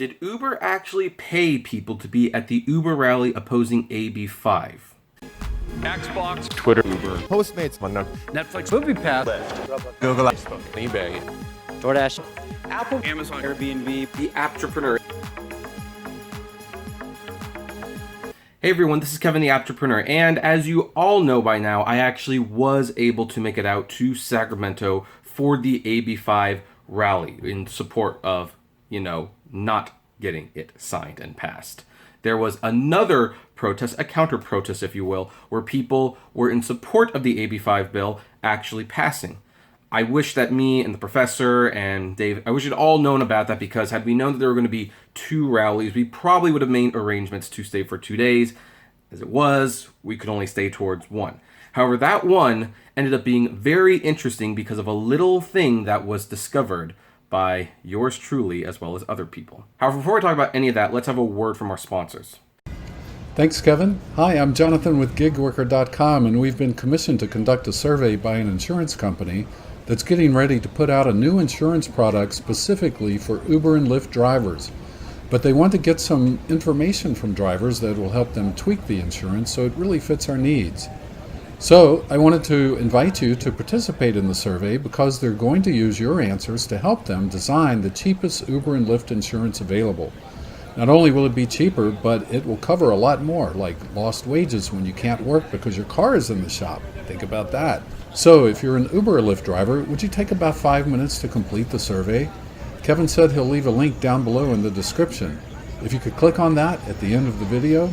Did Uber actually pay people to be at the Uber rally opposing AB5? Xbox, Twitter, Uber, Postmates, Netflix, MoviePass, Google, Facebook, eBay, DoorDash, Apple, Amazon, Airbnb, The Apptrepreneur. Hey everyone, this is Kevin the Apptrepreneur, and as you all know by now, I actually was able to make it out to Sacramento for the AB5 rally in support of, not getting it signed and passed. There was another protest, a counter-protest if you will, where people were in support of the AB5 bill actually passing. I wish that me and the professor and Dave, I wish you'd all known about that, because had we known that there were going to be two rallies, we probably would have made arrangements to stay for 2 days. As it was, we could only stay towards one. However, that one ended up being very interesting because of a little thing that was discovered by yours truly as well as other people. However, before we talk about any of that, let's have a word from our sponsors. Thanks, Kevin. Hi, I'm Jonathan with gigworker.com, and we've been commissioned to conduct a survey by an insurance company that's getting ready to put out a new insurance product specifically for Uber and Lyft drivers. But they want to get some information from drivers that will help them tweak the insurance so it really fits our needs. So I wanted to invite you to participate in the survey because they're going to use your answers to help them design the cheapest Uber and Lyft insurance available. Not only will it be cheaper, but it will cover a lot more, like lost wages when you can't work because your car is in the shop. Think about that. So if you're an Uber or Lyft driver, would you take about 5 minutes to complete the survey? Kevin said he'll leave a link down below in the description. If you could click on that at the end of the video,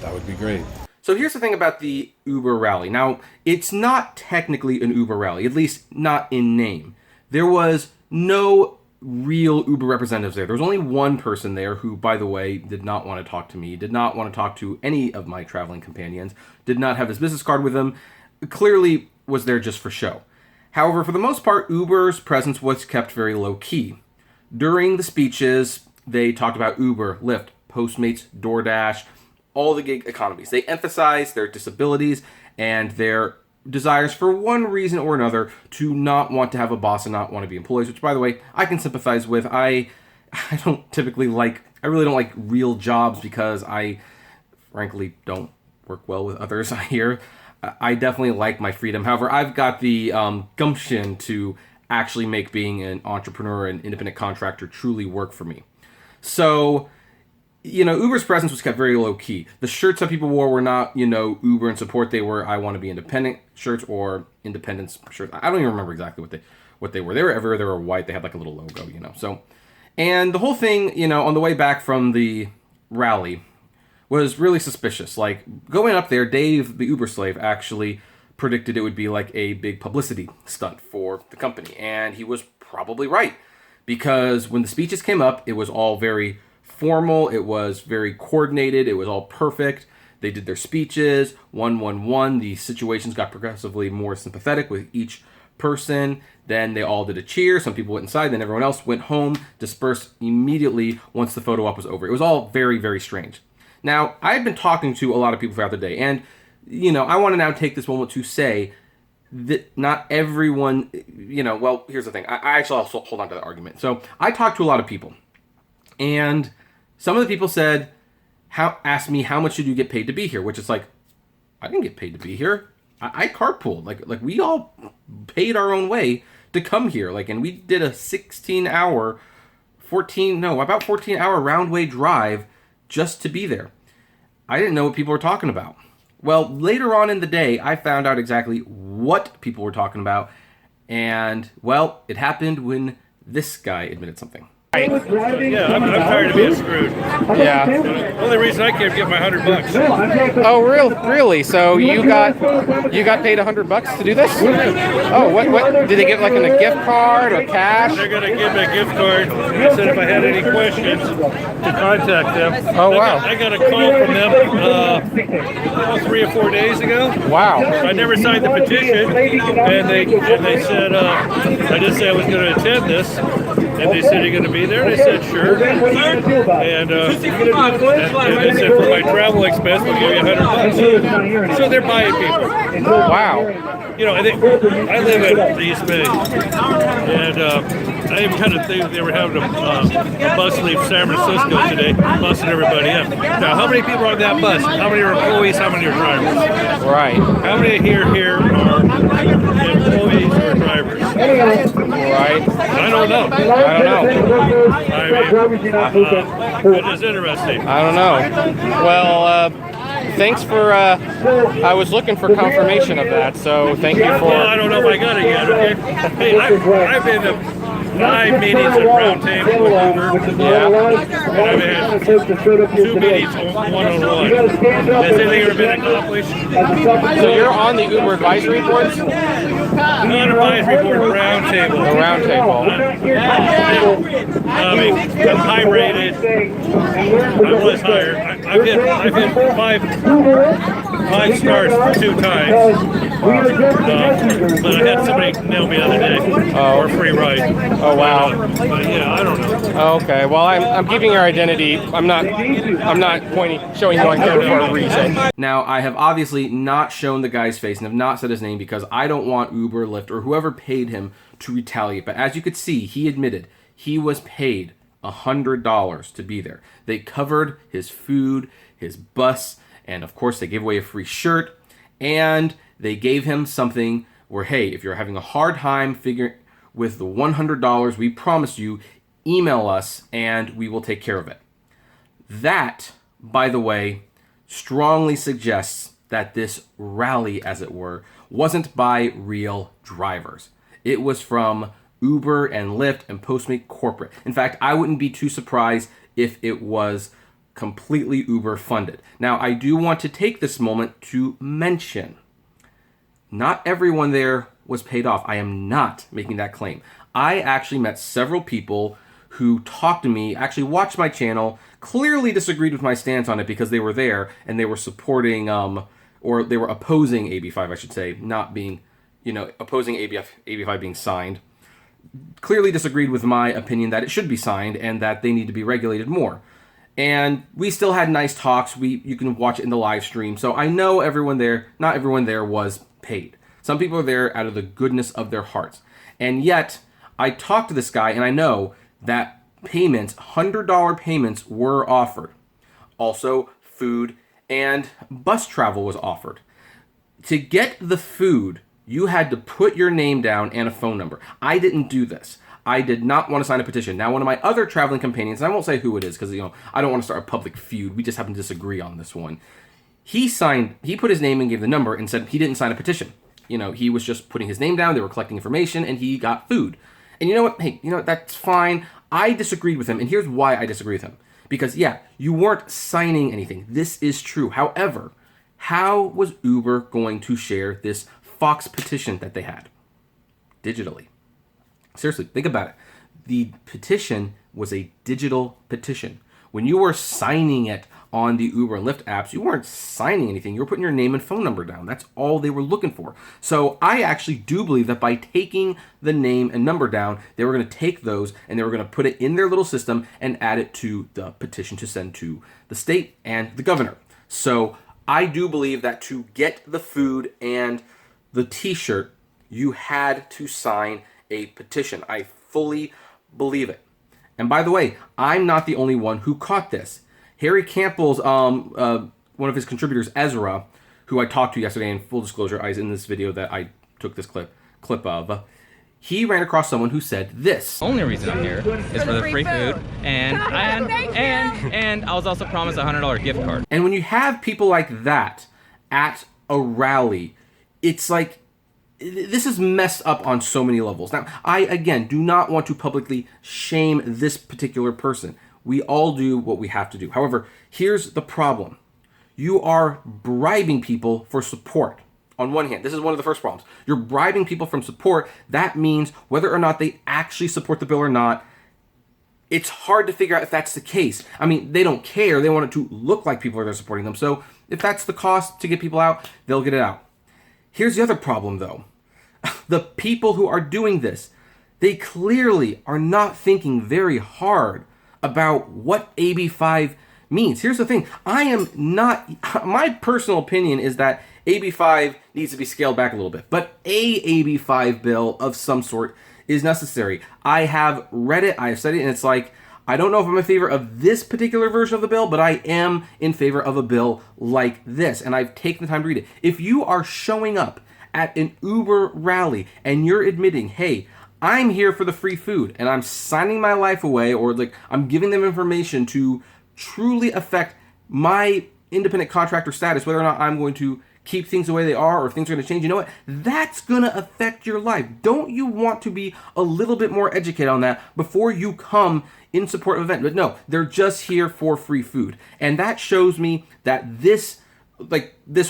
that would be great. So here's the thing about the Uber rally. Now, it's not technically an Uber rally, at least not in name. There was no real Uber representatives there. There was only one person there who, by the way, did not want to talk to me, did not want to talk to any of my traveling companions, did not have his business card with him, clearly was there just for show. However, for the most part, Uber's presence was kept very low-key. During the speeches, they talked about Uber, Lyft, Postmates, DoorDash, all the gig economies. They emphasized their disabilities and their desires for one reason or another to not want to have a boss and not want to be employees, which, by the way, I can sympathize with. I really don't like real jobs because I frankly don't work well with others, I hear. I definitely like my freedom. However, I've got the gumption to actually make being an entrepreneur and independent contractor truly work for me. So, Uber's presence was kept very low key. The shirts that people wore were not, Uber in support. They were I want to be independent shirts or independence shirts. I don't even remember exactly what they were. They were white. They had like a little logo, So, and the whole thing, on the way back from the rally was really suspicious. Like going up there, Dave, the Uber slave, actually predicted it would be like a big publicity stunt for the company. And he was probably right, because when the speeches came up, it was all very formal, it was very coordinated, it was all perfect. They did their speeches, one. The situations got progressively more sympathetic with each person. Then they all did a cheer. Some people went inside, then everyone else went home, dispersed immediately once the photo op was over. It was all very, very strange. Now, I had been talking to a lot of people throughout the day, and I want to now take this moment to say that not everyone, well, here's the thing. I actually also hold on to that argument. So I talked to a lot of people, and some of the people asked me, how much did you get paid to be here? Which is like, I didn't get paid to be here. I carpooled. Like we all paid our own way to come here. And we did a 14-hour round way drive just to be there. I didn't know what people were talking about. Well, later on in the day, I found out exactly what people were talking about. And, well, it happened when this guy admitted something. Yeah, I'm tired of being screwed. Yeah. The only reason I can't get my $100. Oh, really? So you got paid $100 to do this? Oh, what did they give, like a gift card or cash? They're gonna give me a gift card. They said if I had any questions to contact them. Oh, wow. I got a call from them 3 or 4 days ago. Wow. I never signed the petition, and they said I did say I was going to attend this. And they said, "Are you going to be there?" And I said, "Sure." And they said, "For my travel expense, we'll give you $100." So they're buying people. Wow. You know, I live in the East Bay, and I even kind of think they were having a bus leave San Francisco today, busing everybody in. Now, how many people are on that bus? How many are employees? How many are drivers? Right. How many here are employees or drivers? Right. I don't know. I don't know. It is interesting. I don't know. Well, thanks for, I was looking for confirmation of that, so thank you for... Well, I don't know if I got it yet, okay? Hey, I've been to 5 meetings at Roundtable with Uber. Yeah. And I've had 2 meetings one-on-one. Has anything ever been accomplished? So you're on the Uber advisory boards? Not advisory board, Roundtable. The roundtable. I mean, I'm high rated. I was higher. I've hit five stars 2 times. But I had somebody nail me the other day for a free ride. Oh wow. But yeah, I don't know. Oh, okay. Well, I'm keeping your identity. I'm not showing you on camera for a reason. Now, I have obviously not shown the guy's face and have not said his name because I don't want Uber, Lyft, or whoever paid him to retaliate. But as you could see, he admitted he was paid $100 to be there. They covered his food, his bus, and of course they gave away a free shirt, and they gave him something where, hey, if you're having a hard time figuring with the $100 we promised you, email us and we will take care of it. That, by the way, strongly suggests that this rally, as it were, wasn't by real drivers. It was from Uber and Lyft and Postmate corporate. In fact, I wouldn't be too surprised if it was completely Uber funded. Now, I do want to take this moment to mention not everyone there was paid off. I am not making that claim. I actually met several people who talked to me, actually watched my channel, clearly disagreed with my stance on it because they were there and they were supporting, or they were opposing AB5, I should say, not being, opposing AB5 being signed. Clearly disagreed with my opinion that it should be signed and that they need to be regulated more. And we still had nice talks. You can watch it in the live stream. So I know not everyone there was paid. Some people are there out of the goodness of their hearts. And yet, I talked to this guy and I know that payments, $100 payments were offered. Also, food and bus travel was offered. To get the food, you had to put your name down and a phone number. I didn't do this. I did not want to sign a petition. Now, one of my other traveling companions, and I won't say who it is because I don't want to start a public feud. We just happen to disagree on this one. He put his name and gave the number and said he didn't sign a petition. He was just putting his name down. They were collecting information and he got food. And you know what? Hey, that's fine. I disagreed with him. And here's why I disagree with him. Because yeah, you weren't signing anything. This is true. However, how was Uber going to share this Fox petition that they had? Digitally. Seriously, think about it. The petition was a digital petition. When you were signing it on the Uber and Lyft apps, you weren't signing anything. You were putting your name and phone number down. That's all they were looking for. So I actually do believe that by taking the name and number down, they were going to take those and they were going to put it in their little system and add it to the petition to send to the state and the governor. So I do believe that to get the food and the t-shirt, you had to sign a petition. I fully believe it. And by the way, I'm not the only one who caught this. Harry Campbell's, one of his contributors, Ezra, who I talked to yesterday, in full disclosure, I was in this video that I took this clip of, he ran across someone who said this. The only reason I'm here is for the free food, and I was also promised a $100 gift card. And when you have people like that at a rally, it's like, this is messed up on so many levels. Now, I, again, do not want to publicly shame this particular person. We all do what we have to do. However, here's the problem. You are bribing people for support. On one hand, this is one of the first problems. You're bribing people from support. That means whether or not they actually support the bill or not, it's hard to figure out if that's the case. I mean, they don't care. They want it to look like people are there supporting them. So if that's the cost to get people out, they'll get it out. Here's the other problem, though. The people who are doing this, They clearly are not thinking very hard about what AB5 means. Here's the thing. My personal opinion is that AB5 needs to be scaled back a little bit, but a AB5 bill of some sort is necessary. I have read it, I have studied it, and it's like, I don't know if I'm in favor of this particular version of the bill, but I am in favor of a bill like this, and I've taken the time to read it. If you are showing up at an Uber rally and you're admitting, hey, I'm here for the free food, and I'm signing my life away, or like I'm giving them information to truly affect my independent contractor status, whether or not I'm going to keep things the way they are or things are going to change, you know what? That's going to affect your life. Don't you want to be a little bit more educated on that before you come in support of an event? But no, they're just here for free food. And that shows me that this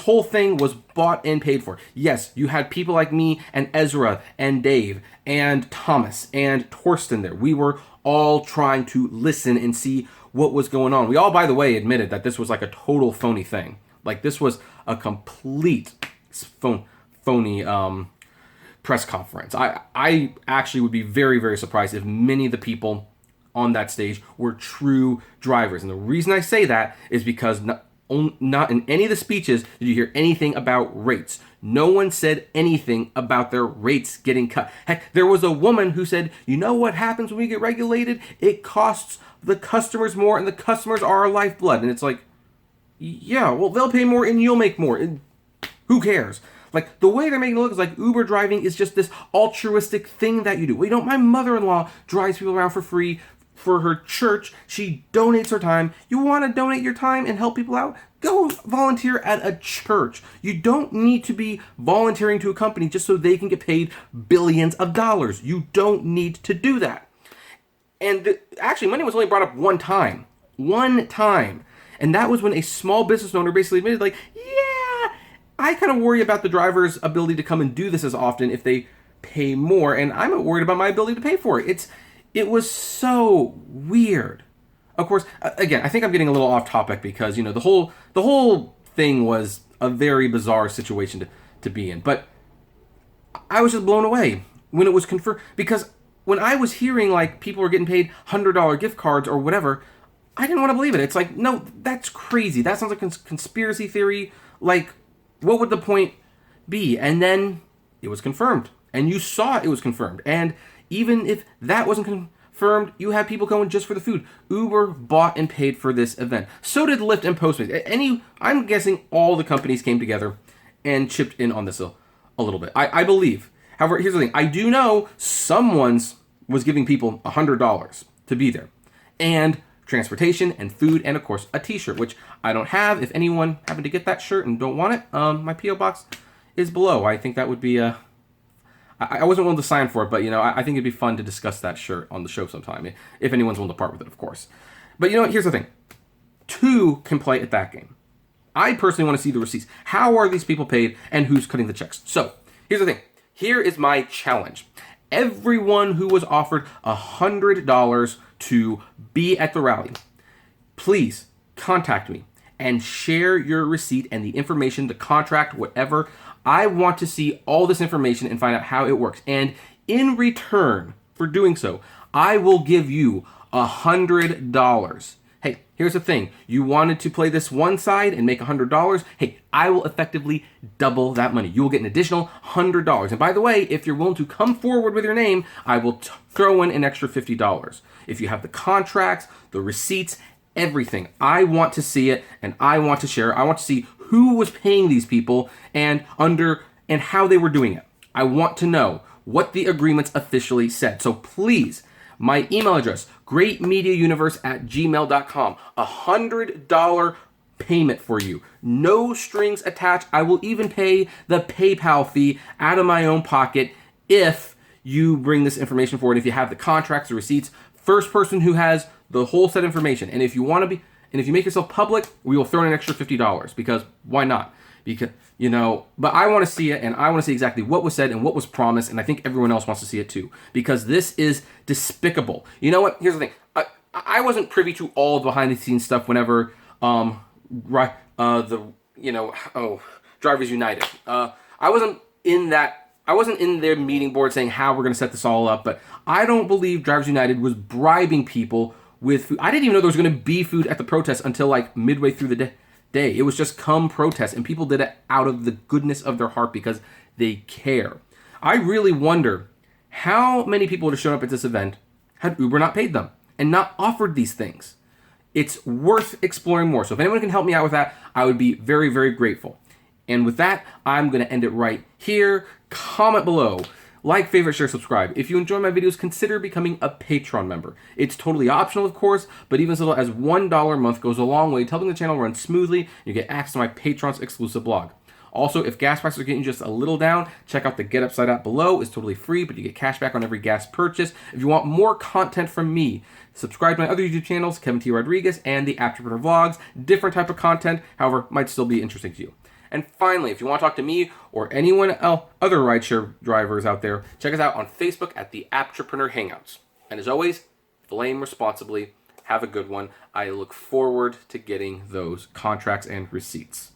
whole thing was bought and paid for. Yes, you had people like me and Ezra and Dave and Thomas and Torsten there. We were all trying to listen and see what was going on. We all, by the way, admitted that this was like a total phony thing. Like, this was a complete phony press conference. I actually would be very, very surprised if many of the people on that stage were true drivers. And the reason I say that is because not in any of the speeches did you hear anything about rates. No one said anything about their rates getting cut. Heck, there was a woman who said, you know what happens when we get regulated? It costs the customers more, and the customers are our lifeblood. And it's like, yeah, well, they'll pay more and you'll make more. And who cares? Like, the way they're making it look is like Uber driving is just this altruistic thing that you do. Well, you know, my mother-in-law drives people around for free for her church. She donates her time. You want to donate your time and help people out? Go volunteer at a church. You don't need to be volunteering to a company just so they can get paid billions of dollars. You don't need to do that. And actually, money was only brought up one time. One time. And that was when a small business owner basically admitted, like, yeah, I kind of worry about the driver's ability to come and do this as often if they pay more, and I'm worried about my ability to pay for it. It was so weird. Of course, again, I think I'm getting a little off topic because, you know, the whole thing was a very bizarre situation to be in. But I was just blown away when it was confirmed, because when I was hearing like people were getting paid $100 gift cards or whatever, I didn't want to believe it. It's like, no, that's crazy. That sounds like a conspiracy theory. Like, what would the point be? And then it was confirmed. And you saw it was confirmed. And even if that wasn't confirmed, you had people going just for the food. Uber bought and paid for this event. So did Lyft and Postmates. I'm guessing all the companies came together and chipped in on this a little bit. I believe. However, here's the thing. I do know someone's was giving people $100 to be there. And transportation and food, and of course a t-shirt, which I don't have. If anyone happened to get that shirt and don't want it, my P.O. box is below. I think that would be I wasn't willing to sign for it, but you know, I think it'd be fun to discuss that shirt on the show sometime, if anyone's willing to part with it, of course. But you know what, here's the thing. Two can play at that game. I personally want to see the receipts. How are these people paid and who's cutting the checks? So here's the thing. Here is my challenge. Everyone who was offered $100 to be at the rally, please contact me and share your receipt and the information, the contract, whatever. I want to see all this information and find out how it works. And in return for doing so, I will give you $100. Hey, here's the thing. You wanted to play this one side and make $100. Hey, I will effectively double that money. You will get an additional $100. And by the way, if you're willing to come forward with your name, I will throw in an extra $50. If you have the contracts, the receipts, everything, I want to see it and I want to share. I want to see who was paying these people and how they were doing it. I want to know what the agreements officially said. So please, my email address, greatmediauniverse@gmail.com. $100 payment for you. No strings attached. I will even pay the PayPal fee out of my own pocket if you bring this information forward. If you have the contracts, the receipts, first person who has the whole set of information. And if you want to be, and if you make yourself public, we will throw in an extra $50 because why not? Because, you know, but I want to see it and I want to see exactly what was said and what was promised. And I think everyone else wants to see it too, because this is despicable. You know what? Here's the thing. I wasn't privy to all the behind the scenes stuff whenever, Drivers United. I wasn't in that I wasn't in their meeting board saying how we're going to set this all up, but I don't believe Drivers United was bribing people with food. I didn't even know there was going to be food at the protest until like midway through the day. It was just come protest, and people did it out of the goodness of their heart because they care. I really wonder how many people would have shown up at this event had Uber not paid them and not offered these things. It's worth exploring more. So if anyone can help me out with that, I would be very, very grateful. And with that, I'm going to end it right here. Comment below. Like, favorite, share, subscribe. If you enjoy my videos, consider becoming a Patreon member. It's totally optional, of course, but even as little as $1 a month goes a long way to helping the channel run smoothly. You get access to my Patreon's exclusive blog. Also, if gas prices are getting just a little down, check out the Get Upside app below. It's totally free, but you get cash back on every gas purchase. If you want more content from me, subscribe to my other YouTube channels, Kevin T. Rodriguez and the Apptrepreneur Vlogs. Different type of content, however, might still be interesting to you. And finally, if you want to talk to me or anyone else, other rideshare drivers out there, check us out on Facebook at the Apptrepreneur Hangouts. And as always, flame responsibly. Have a good one. I look forward to getting those contracts and receipts.